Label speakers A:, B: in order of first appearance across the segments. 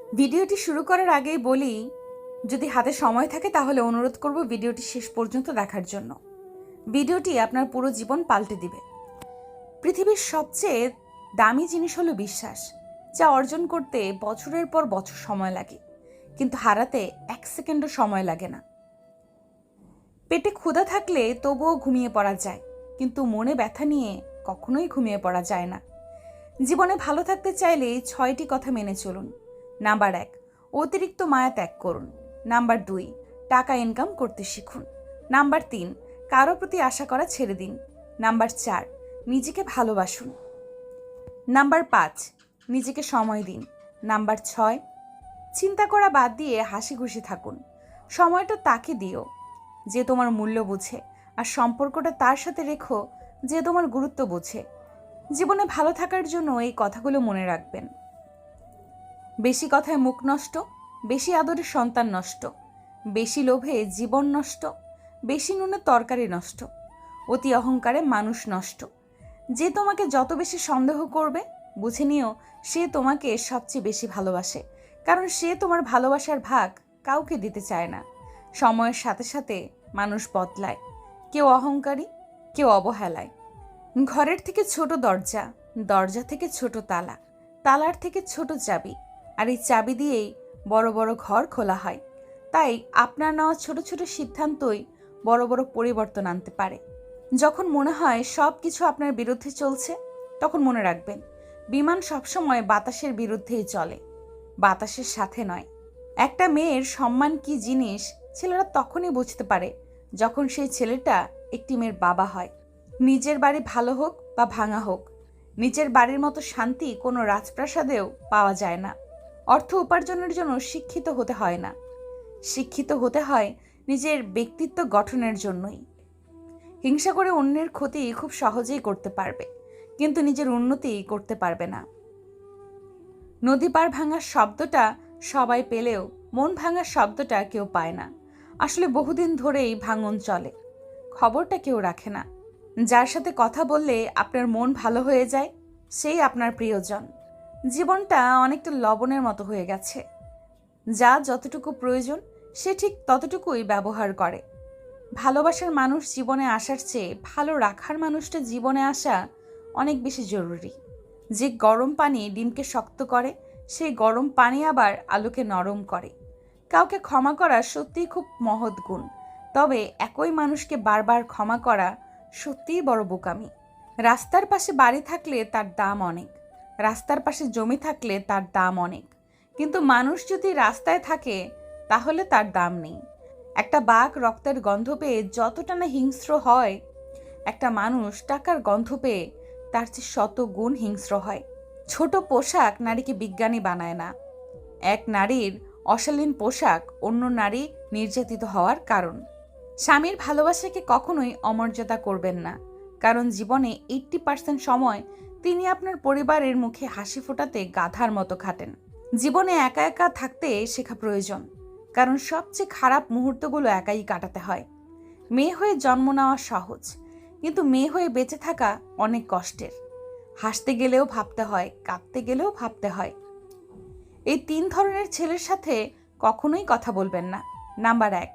A: ভিডিওটি শুরু করার আগেই বলি, যদি হাতে সময় থাকে তাহলে অনুরোধ করব ভিডিওটি শেষ পর্যন্ত দেখার জন্য। ভিডিওটি আপনার পুরো জীবন পাল্টে দিবে। পৃথিবীর সবচেয়ে দামি জিনিস হলো বিশ্বাস, যা অর্জন করতে বছরের পর বছর সময় লাগে, কিন্তু হারাতে 1 সেকেন্ডও সময় লাগে না। পেটে ক্ষুধা থাকলে তবুও ঘুমিয়ে পড়া যায়, কিন্তু মনে ব্যথা নিয়ে কখনোই ঘুমিয়ে পড়া যায় না। জীবনে ভালো থাকতে চাইলে 6টি কথা মেনে চলুন। নাম্বার 1, অতিরিক্ত মায়া ত্যাগ করুন। নাম্বার 2, টাকা ইনকাম করতে শিখুন। নাম্বার 3, কারো প্রতি আশা করা ছেড়ে দিন। নাম্বার 4, নিজেকে ভালোবাসুন। নাম্বার 5, নিজেকে সময় দিন। নাম্বার 6, চিন্তা করা বাদ দিয়ে হাসি খুশি থাকুন। সময়টা তাকে দিও যে তোমার মূল্য বুঝে, আর সম্পর্কটা তার সাথে রেখো যে তোমার গুরুত্ব বোঝে। জীবনে ভালো থাকার জন্য এই কথাগুলো মনে রাখবেন। বেশি কথায় মুখ নষ্ট, বেশি আদরে সন্তান নষ্ট, বেশি লোভে জীবন নষ্ট, বেশি নুনে তরকারি নষ্ট, অতি অহংকারে মানুষ নষ্ট। যে তোমাকে যত বেশি সন্দেহ করবে, বুঝে নিও সে তোমাকে সবচেয়ে বেশি ভালোবাসে, কারণ সে তোমার ভালোবাসার ভাগ কাউকে দিতে চায় না। সময়ের সাথে সাথে মানুষ বদলায়, কেউ অহংকারী, কেউ অবহেলায়। ঘরের থেকে ছোট দরজা, দরজা থেকে ছোট তালা, তালার থেকে ছোট চাবি, আর এই চাবি দিয়েই বড় বড় ঘর খোলা হয়। তাই আপনার নেওয়া ছোট ছোট সিদ্ধান্তই বড় বড় পরিবর্তন আনতে পারে। যখন মনে হয় সব কিছু আপনার বিরুদ্ধে চলছে, তখন মনে রাখবেন বিমান সবসময় বাতাসের বিরুদ্ধেই চলে, বাতাসের সাথে নয়। একটা মেয়ের সম্মান কি জিনিস ছেলেরা তখনই বুঝতে পারে যখন সেই ছেলেটা একটি মেয়ের বাবা হয়। নিজের বাড়ি ভালো হোক বা ভাঙা হোক, নিজের বাড়ির মতো শান্তি কোনো রাজপ্রাসাদেও পাওয়া যায় না। অর্থ উপার্জনের জন্য শিক্ষিত হতে হয় না, শিক্ষিত হতে হয় নিজের ব্যক্তিত্ব গঠনের জন্যই। হিংসা করে অন্যের ক্ষতি খুব সহজেই করতে পারবে, কিন্তু নিজের উন্নতি করতে পারবে না। নদী পার ভাঙার শব্দটা সবাই পেলেও মন ভাঙার শব্দটা কেউ পায় না। আসলে বহুদিন ধরেই ভাঙন চলে, খবরটা কেউ রাখে না। যার সাথে কথা বললে আপনার মন ভালো হয়ে যায়, সেই আপনার প্রিয়জন। জীবনটা অনেকটা লবণের মতো হয়ে গেছে, যা যতটুকু প্রয়োজন সে ঠিক ততটুকুই ব্যবহার করে। ভালোবাসার মানুষ জীবনে আসার চেয়ে ভালো রাখার মানুষটা জীবনে আসা অনেক বেশি জরুরি। যে গরম পানি ডিমকে শক্ত করে, সেই গরম পানি আবার আলুকে নরম করে। কাউকে ক্ষমা করা সত্যিই খুব মহৎ গুণ, তবে একই মানুষকে বারবার ক্ষমা করা সত্যিই বড় বোকামি। রাস্তার পাশে বাড়ি থাকলে তার দাম অনেক, রাস্তার পাশে জমি থাকলে তার দাম অনেক, কিন্তু মানুষ যদি রাস্তায় থাকে তাহলে তার দাম নেই। একটা বাঘ রক্তের গন্ধ পেয়ে যতটা না হিংস্র হয়, একটা মানুষ টাকার গন্ধ পেয়ে তার চেয়ে 100 গুণ হিংস্র হয়। ছোট পোশাক নারীকে বিজ্ঞানী বানায় না। এক নারীর অশালীন পোশাক অন্য নারী নির্যাতিত হওয়ার কারণ। স্বামীর ভালোবাসাকে কখনোই অমর্যাদা করবেন না, কারণ জীবনে 80% সময় তিনি আপনার পরিবারের মুখে হাসি ফোটাতে গাধার মতো খাটেন। জীবনে একা একা থাকতে শেখা প্রয়োজন, কারণ সবচেয়ে খারাপ মুহূর্তগুলো একাই কাটাতে হয়। মেয়ে হয়ে জন্ম নেওয়া সহজ, কিন্তু মেয়ে হয়ে বেঁচে থাকা অনেক কষ্টের। হাসতে গেলেও ভাবতে হয়, কাঁদতে গেলেও ভাবতে হয়। এই 3 ধরনের ছেলের সাথে কখনোই কথা বলবেন না। নাম্বার 1,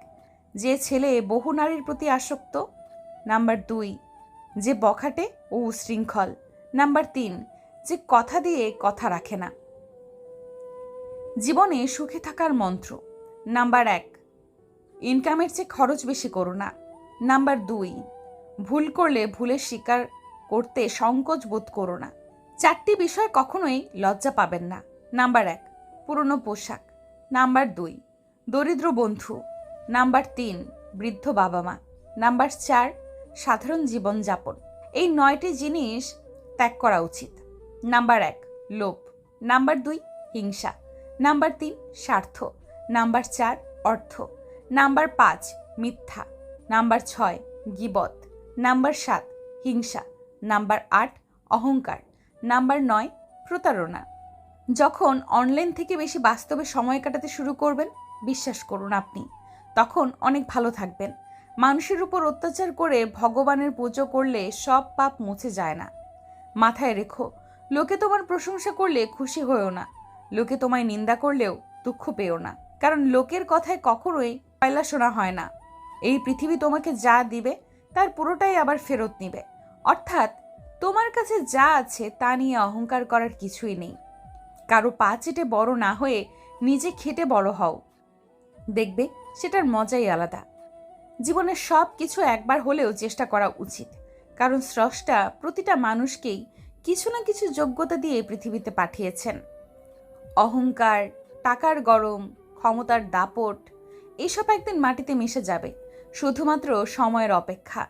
A: যে ছেলে বহু নারীর প্রতি আসক্ত। নাম্বার 2, যে বখাটে ও উশৃঙ্খল। নাম্বার 3, যে কথা দিয়ে কথা রাখে না। জীবনে সুখে থাকার মন্ত্র। নাম্বার 1, ইনকামের চেয়ে খরচ বেশি করো না। নাম্বার 2, ভুল করলে ভুলের স্বীকার করতে সংকোচ বোধ করো না। 4টি বিষয় কখনোই লজ্জা পাবেন না। নাম্বার 1, পুরনো পোশাক। নাম্বার 2, দরিদ্র বন্ধু। নাম্বার 3, বৃদ্ধ বাবা মা। নাম্বার 4, সাধারণ জীবনযাপন। এই 9টি জিনিস ত্যাগ করা উচিত। নাম্বার 1, লোভ। নাম্বার 2, হিংসা। নাম্বার 3, স্বার্থ। নাম্বার 4, অর্থ। নাম্বার 5, মিথ্যা। নাম্বার 6, গীবত। নাম্বার 7, হিংসা। নাম্বার 8, অহংকার। নাম্বার 9, প্রতারণা। যখন অনলাইন থেকে বেশি বাস্তবে সময় কাটাতে শুরু করবেন, বিশ্বাস করুন আপনি তখন অনেক ভালো থাকবেন। মানুষের উপর অত্যাচার করে ভগবানের পুজো করলে সব পাপ মুছে যায় না। মাথায় রেখো, লোকে তোমার প্রশংসা করলে খুশি হয়েও না, লোকে তোমায় নিন্দা করলেও দুঃখ পেও না, কারণ লোকের কথায় কখনোই পয়লা শোনা হয় না। এই পৃথিবী তোমাকে যা দিবে তার পুরোটাই আবার ফেরত নিবে। অর্থাৎ তোমার কাছে যা আছে তা নিয়ে অহংকার করার কিছুই নেই। কারো পা চেটে বড় না হয়ে নিজে খেটে বড় হও, দেখবে সেটার মজাই আলাদা। জীবনের সব কিছু একবার হলেও চেষ্টা করা উচিত, কারণ স্রষ্টা প্রতিটা মানুষকেই কিছু না কিছু যোগ্যতা দিয়ে পৃথিবীতে পাঠিয়েছেন। অহংকার, টাকার গরম, ক্ষমতার দাপট এসব একদিন মাটিতে মিশে যাবে, শুধুমাত্র সময়ের অপেক্ষা।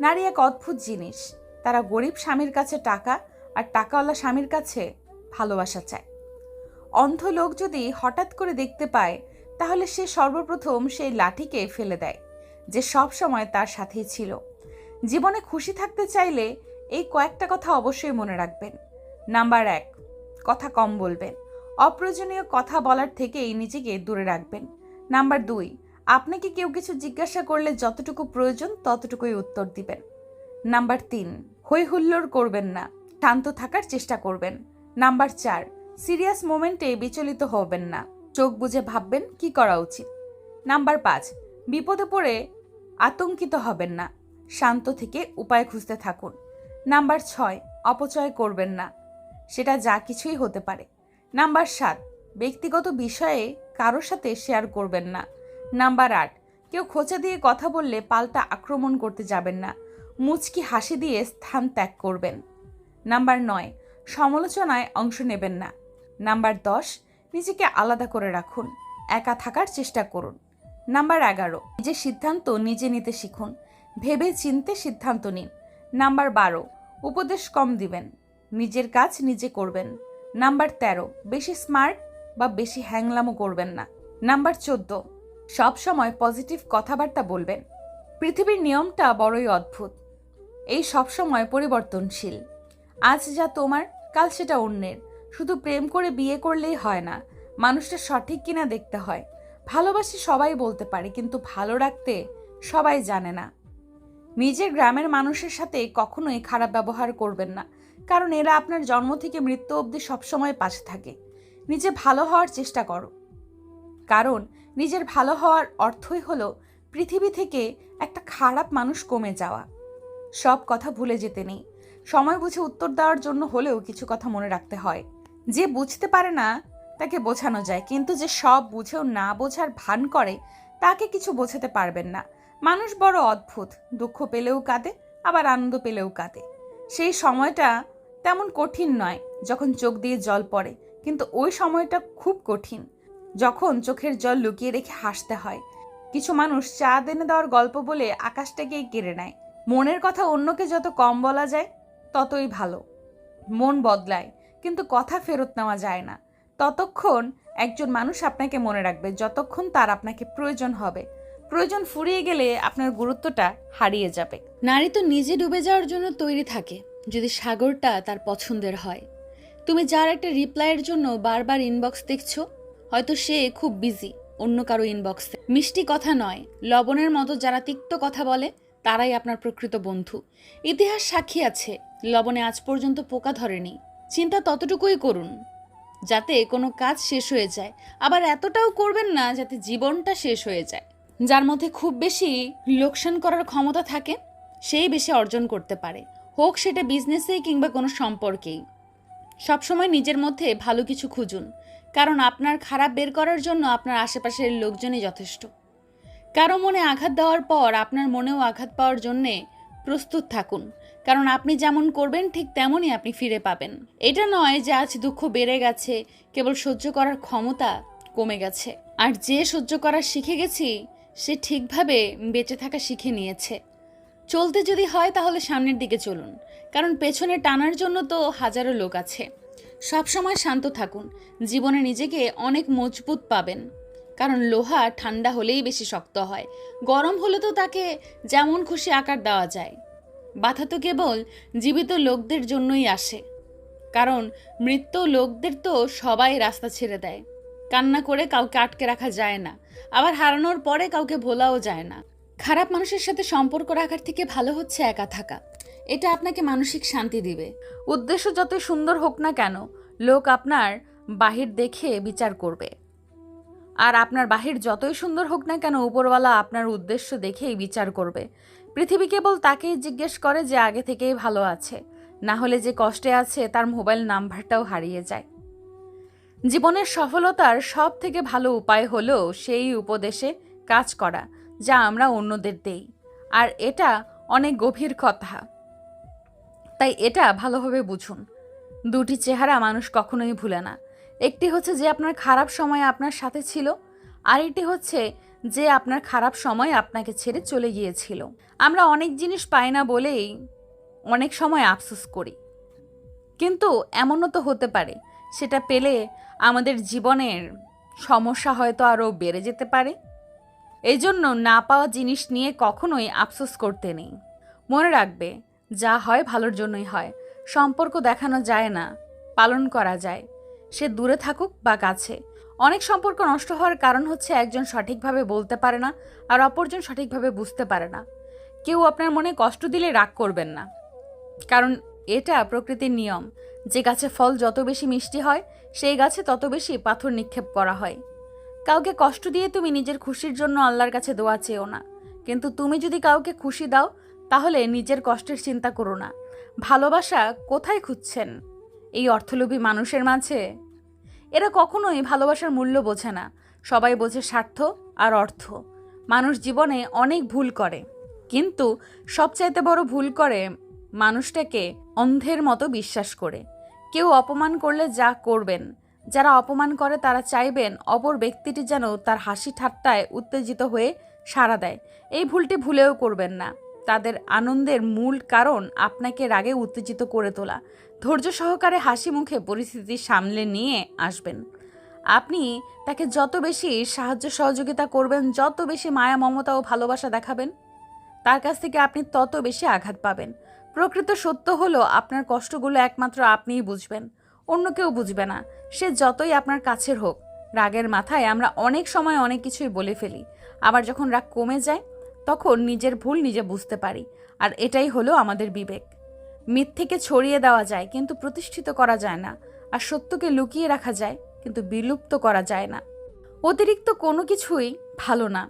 A: নারী এক অদ্ভুত জিনিস, তারা গরিব স্বামীর কাছে টাকা আর টাকাওয়ালা স্বামীর কাছে ভালোবাসা চায়। অন্ধ লোক যদি হঠাৎ করে দেখতে পায়, তাহলে সে সর্বপ্রথম সেই লাঠিকে ফেলে দেয় যে সব সময় তার সাথেই ছিল। জীবনে খুশি থাকতে চাইলে এই কয়েকটা কথা অবশ্যই মনে রাখবেন। নাম্বার 1, কথা কম বলবেন। অপ্রয়োজনীয় কথা বলার থেকেই নিজেকে দূরে রাখবেন। নাম্বার 2, আপনাকে কেউ কিছু জিজ্ঞাসা করলে যতটুকু প্রয়োজন ততটুকুই উত্তর দিবেন। নাম্বার 3, হই হুল্লোড় করবেন না, শান্ত থাকার চেষ্টা করবেন। নাম্বার 4, সিরিয়াস মোমেন্টে বিচলিত হবেন না, চোখ বুজে ভাববেন কি করা উচিত। নাম্বার 5, বিপদে পড়ে আতঙ্কিত হবেন না, শান্ত থেকে উপায় খুঁজতে থাকুন। নাম্বার 6, অপচয় করবেন না, সেটা যা কিছুই হতে পারে। নাম্বার 7, ব্যক্তিগত বিষয়ে কারোর সাথে শেয়ার করবেন না। নাম্বার 8, কেউ খোঁচা দিয়ে কথা বললে পাল্টা আক্রমণ করতে যাবেন না, মুচকি হাসি দিয়ে স্থান ত্যাগ করবেন। নাম্বার 9, সমালোচনায় অংশ নেবেন না। নাম্বার 10, নিজেকে আলাদা করে রাখুন, একা থাকার চেষ্টা করুন। নাম্বার 11, নিজের সিদ্ধান্ত নিজে নিতে শিখুন, ভেবে চিনতে সিদ্ধান্ত নিন। নাম্বার 12, উপদেশ কম দিবেন, নিজের কাজ নিজে করবেন। নাম্বার 13, বেশি স্মার্ট বা বেশি হ্যাংলামো করবেন না। নাম্বার 14, সব সময় পজিটিভ কথাবার্তা বলবেন। পৃথিবীর নিয়মটা বড়ই অদ্ভুত, এই সব সময় পরিবর্তনশীল। আজ যা তোমার, কাল সেটা অন্যের। শুধু প্রেম করে বিয়ে করলেই হয় না, মানুষটা সঠিক কিনা দেখতে হয়। ভালোবাসি সবাই বলতে পারে, কিন্তু ভালো রাখতে সবাই জানে না। নিজের গ্রামের মানুষের সাথে কখনোই খারাপ ব্যবহার করবেন না, কারণ এরা আপনার জন্ম থেকে মৃত্যু অবধি সবসময় পাশে থাকে। নিজে ভালো হওয়ার চেষ্টা করো, কারণ নিজের ভালো হওয়ার অর্থই হলো পৃথিবী থেকে একটা খারাপ মানুষ কমে যাওয়া। সব কথা ভুলে যেতে নেই, সময় বুঝে উত্তর দেওয়ার জন্য হলেও কিছু কথা মনে রাখতে হয়। যে বুঝতে পারে না তাকে বোঝানো যায়, কিন্তু যে সব বুঝেও না বোঝার ভান করে তাকে কিছু বোঝাতে পারবেন না। মানুষ বড় অদ্ভুত, দুঃখ পেলেও কাঁদে, আবার আনন্দ পেলেও কাঁদে। সেই সময়টা তেমন কঠিন নয় যখন চোখ দিয়ে জল পড়ে, কিন্তু ওই সময়টা খুব কঠিন যখন চোখের জল লুকিয়ে রেখে হাসতে হয়। কিছু মানুষ চাঁদ এনে দেওয়ার গল্প বলে আকাশটাকেই কেড়ে নেয়। মনের কথা অন্যকে যত কম বলা যায় ততই ভালো। মন বদলায়, কিন্তু কথা ফেরত নেওয়া যায় না। ততক্ষণ একজন মানুষ আপনাকে মনে রাখবে যতক্ষণ তার আপনাকে প্রয়োজন হবে। প্রয়োজন ফুরিয়ে গেলে আপনার গুরুত্বটা হারিয়ে যাবে।
B: নারী তো নিজে ডুবে যাওয়ার জন্য তৈরি থাকে যদি সাগরটা তার পছন্দের হয়। তুমি যার একটা রিপ্লাইয়ের জন্য বারবার ইনবক্স দেখছো, হয়তো সে খুব বিজি অন্য কারো ইনবক্সে। মিষ্টি কথা নয়, লবণের মতো যারা তিক্ত কথা বলে তারাই আপনার প্রকৃত বন্ধু। ইতিহাস সাক্ষী আছে, লবণে আজ পর্যন্ত পোকা ধরেনি। চিন্তা ততটুকুই করুন যাতে কোনো কাজ শেষ হয়ে যায়, আবার এতটাও করবেন না যাতে জীবনটা শেষ হয়ে যায়। যার মধ্যে খুব বেশি লোকসান করার ক্ষমতা থাকে সেই বেশি অর্জন করতে পারে, হোক সেটা বিজনেসেই কিংবা কোনো সম্পর্কেই। সবসময় নিজের মধ্যে ভালো কিছু খুঁজুন, কারণ আপনার খারাপ বের করার জন্য আপনার আশেপাশের লোকজনই যথেষ্ট। কারো মনে আঘাত দেওয়ার পর আপনার মনেও আঘাত পাওয়ার জন্যে প্রস্তুত থাকুন, কারণ আপনি যেমন করবেন ঠিক তেমনই আপনি ফিরে পাবেন। এটা নয় যে আজ দুঃখ বেড়ে গেছে, কেবল সহ্য করার ক্ষমতা কমে গেছে। আর যে সহ্য করা শিখে গেছি সে ঠিকভাবে বেঁচে থাকা শিখে নিয়েছে। চলতে যদি হয় তাহলে সামনের দিকে চলুন, কারণ পেছনে টানার জন্য তো হাজারো লোক আছে। সবসময় শান্ত থাকুন, জীবনে নিজেকে অনেক মজবুত পাবেন, কারণ লোহা ঠান্ডা হলেই বেশি শক্ত হয়, গরম হলে তো তাকে যেমন খুশি আকার দেওয়া যায়। বাধা তো কেবল জীবিত লোকদের জন্যই আসে, কারণ মৃত লোকদের তো সবাই রাস্তা ছেড়ে দেয়। কান্না করে কাউকে আটকে রাখা যায় না, আবার হারানোর পরে কাউকে ভোলাও যায় না। খারাপ মানুষের সাথে সম্পর্ক রাখার থেকে ভালো হচ্ছে একা থাকা, এটা আপনাকে মানসিক শান্তি দিবে।
A: উদ্দেশ্য যতই সুন্দর হোক না কেন, লোক আপনার বাহির দেখে বিচার করবে। আর আপনার বাহির যতই সুন্দর হোক না কেন, উপরওয়ালা আপনার উদ্দেশ্য দেখেই বিচার করবে। পৃথিবী কেবল তাকেই জিজ্ঞেস করে যে আগে থেকেই ভালো আছে, না হলে যে কষ্টে আছে তার মোবাইল নাম্বারটাও হারিয়ে যায়। জীবনের সফলতার সব থেকে ভালো উপায় হলো সেই উপদেশে কাজ করা যা আমরা অন্যদের দেই। আর এটা অনেক গভীর কথা, তাই এটা ভালোভাবে বুঝুন। দুটি চেহারা মানুষ কখনোই ভুলে না। একটি হচ্ছে যে আপনার খারাপ সময় আপনার সাথে ছিল, আর একটি হচ্ছে যে আপনার খারাপ সময় আপনাকে ছেড়ে চলে গিয়েছিল। আমরা অনেক জিনিস পাই না বলেই অনেক সময় আফসোস করি, কিন্তু এমনও তো হতে পারে সেটা পেলে আমাদের জীবনের সমস্যা হয়তো আরও বেড়ে যেতে পারে। এই জন্য না পাওয়া জিনিস নিয়ে কখনোই আফসোস করতে নেই। মনে রাখবে, যা হয় ভালোর জন্যই হয়। সম্পর্ক দেখানো যায় না, পালন করা যায়, সে দূরে থাকুক বা কাছে। অনেক সম্পর্ক নষ্ট হওয়ার কারণ হচ্ছে একজন সঠিকভাবে বলতে পারে না আর অপরজন সঠিকভাবে বুঝতে পারে না। কেউ আপনার মনে কষ্ট দিলে রাগ করবেন না, কারণ এটা প্রকৃতির নিয়ম। যে গাছে ফল যত বেশি মিষ্টি হয় সেই গাছে তত বেশি পাথর নিক্ষেপ করা হয়। কাউকে কষ্ট দিয়ে তুমি নিজের খুশির জন্য আল্লাহর কাছে দোয়া চেও না, কিন্তু তুমি যদি কাউকে খুশি দাও তাহলে নিজের কষ্টের চিন্তা করো না। ভালোবাসা কোথায় খুঁজছেন? এই অর্থলোভী মানুষের মাঝে? এরা কখনোই ভালোবাসার মূল্য বোঝে না। সবাই বোঝে স্বার্থ আর অর্থ। মানুষ জীবনে অনেক ভুল করে, কিন্তু সবচাইতে বড় ভুল করে মানুষটাকে অন্ধের মতো বিশ্বাস করে। কেউ অপমান করলে যা করবেন, যারা অপমান করে তারা চাইবেন অপর ব্যক্তিটি যেন তার হাসি ঠাট্টায় উত্তেজিত হয়ে সাড়া দেয়। এই ভুলটি ভুলেও করবেন না। তাদের আনন্দের মূল কারণ আপনাকে রাগে উত্তেজিত করে তোলা। ধৈর্য সহকারে হাসি মুখে পরিস্থিতি সামলে নিয়ে আসবেন। আপনি তাকে যত বেশি সাহায্য সহযোগিতা করবেন, যত বেশি মায়া মমতা ও ভালোবাসা দেখাবেন, তার কাছ থেকে আপনি তত বেশি আঘাত পাবেন। প্রকৃত সত্য হলো আপনার কষ্টগুলো একমাত্র আপনিই বুঝবেন, অন্য কেউ বুঝবে না, সে যতই আপনার কাছের হোক। রাগের মাথায় আমরা অনেক সময় অনেক কিছুই বলে ফেলি, আবার যখন রাগ কমে যায় তখন নিজের ভুল নিজে বুঝতে পারি। আর এটাই হলো আমাদের বিবেক। মিথ্যেকে ছড়িয়ে দেওয়া যায় কিন্তু প্রতিষ্ঠিত করা যায় না, আর সত্যকে লুকিয়ে রাখা যায় কিন্তু বিলুপ্ত করা যায় না। অতিরিক্ত কোনো কিছুই ভালো না,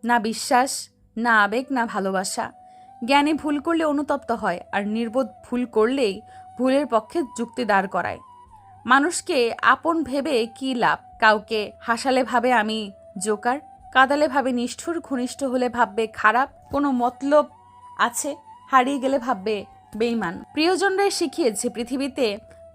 A: না বিশ্বাস, না আবেগ, না ভালোবাসা। জ্ঞানী ভুল করলে অনুতপ্ত হয়, আর নির্বোধ ভুল করলেই ভুলের পক্ষে যুক্তি দাঁড় করায়। মানুষকে আপন ভেবে কি লাভ? কাউকে হাসালে ভাবে আমি জোকার, কাঁদালে ভাবে নিষ্ঠুর, ঘনিষ্ঠ হলে ভাববে খারাপ, কোনো মতলব আছে, হারিয়ে গেলে ভাববে বেঈমান। প্রিয়জনরাই শিখিয়েছে পৃথিবীতে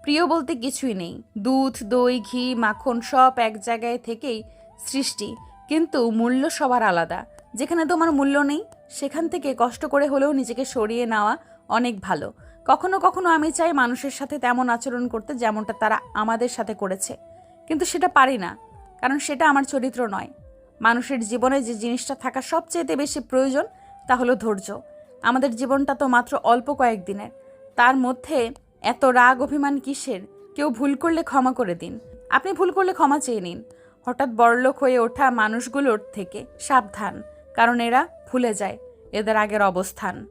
A: প্রিয় বলতে কিছুই নেই। দুধ, দই, ঘি, মাখন সব এক জায়গায় থেকেই সৃষ্টি, কিন্তু মূল্য সবার আলাদা। যেখানে তোমার মূল্য নেই সেখান থেকে কষ্ট করে হলেও নিজেকে সরিয়ে নেওয়া অনেক ভালো। কখনো কখনো আমি চাই মানুষের সাথে তেমন আচরণ করতে যেমনটা তারা আমাদের সাথে করেছে, কিন্তু সেটা পারি না, কারণ সেটা আমার চরিত্র নয়। মানুষের জীবনে যে জিনিসটা থাকা সবচেয়ে বেশি প্রয়োজন তা হলো ধৈর্য। আমাদের জীবনটা তো মাত্র অল্প কয়েকদিনের, তার মধ্যে এত রাগ অভিমান কিসের? কেউ ভুল করলে ক্ষমা করে দিন। আপনি ভুল করলে ক্ষমা চেয়ে নিন। হঠাৎ বড়লোক হয়ে ওঠা মানুষগুলোর থেকে সাবধান, কারণ এরা ভুলে যায় এদের আগের অবস্থান।